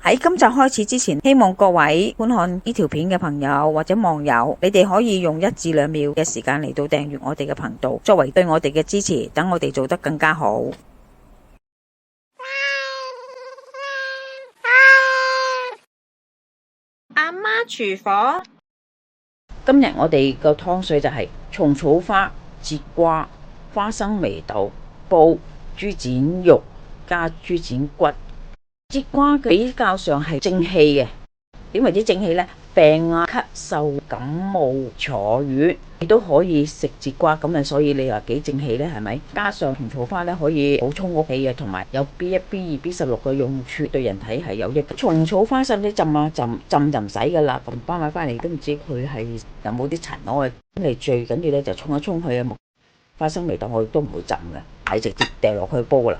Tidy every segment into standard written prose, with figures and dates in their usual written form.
喺今集開始之前，希望各位觀看呢條片嘅朋友或者網友，你哋可以用1至2秒嘅時間嚟到訂閱我哋嘅頻道，作為對我哋嘅支持，等我哋做得更加好。阿媽廚房，今日我哋個湯水就係蟲草花、節瓜、花生眉豆煲豬展肉加豬展骨。節瓜比較上係正氣嘅，點為之正氣呢？病啊、咳嗽、感冒、坐月，你都可以食節瓜，咁啊，所以你話幾正氣呢？係咪？加上蟲草花咧，可以補充屋氣啊，同埋有 B1、B2、B16嘅用處，對人體係有益。蟲草花使唔使浸啊？浸就唔使噶啦，同包買翻嚟都唔知佢係有冇啲塵攞啊。咁你最緊要咧就沖一沖佢啊。花生眉豆我亦都唔會浸嘅，係直接掉落去煲噶啦。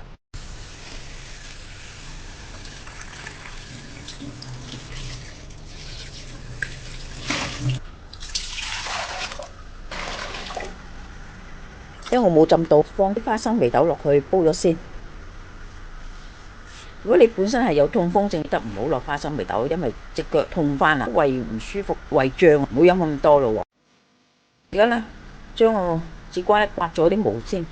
因為我冇浸到，放啲花生眉豆落去煲咗先。如果你本身係有痛風症，得唔好落花生眉豆，因為隻腳痛翻啊，胃唔舒服、胃脹，唔好飲咁多咯。而家咧，將個節瓜咧刮咗啲毛先。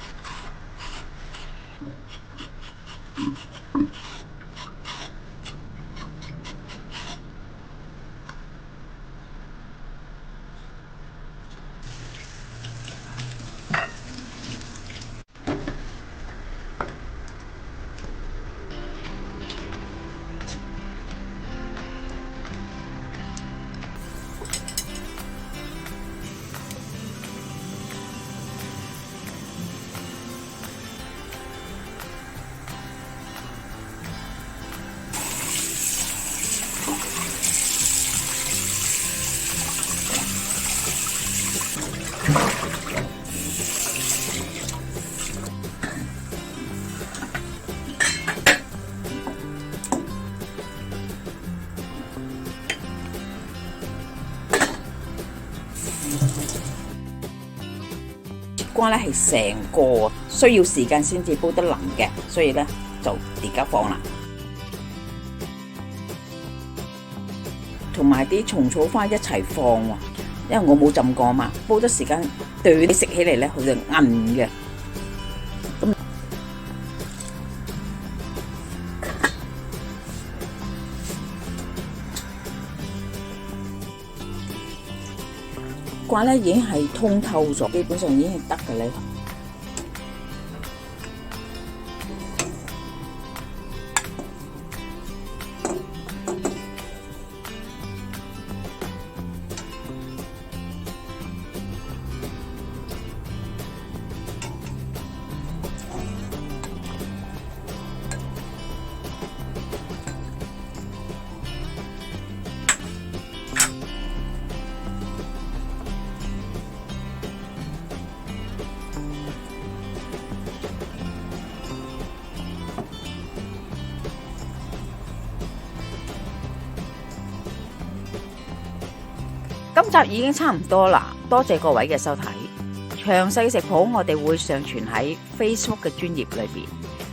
節瓜咧係成個需要時間先至煲得腍嘅，所以咧就而家放啦。同埋啲蟲草花一齊放喎，因為我冇浸過嘛，煲得時間短，你食起嚟咧佢就韌嘅。咁瓜咧已經係通透咗，基本上已經係得嘅咧。今集已經差唔多啦，多謝各位嘅收睇。詳細食譜我哋會上傳喺 Facebook 嘅專頁裏邊，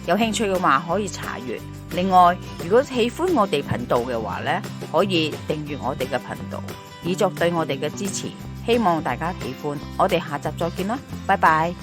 有興趣嘅話可以查閱。另外，如果喜歡我哋頻道嘅話呢，可以訂閱我哋嘅頻道，以作對我哋嘅支持。希望大家喜歡，我哋下集再見啦，拜拜。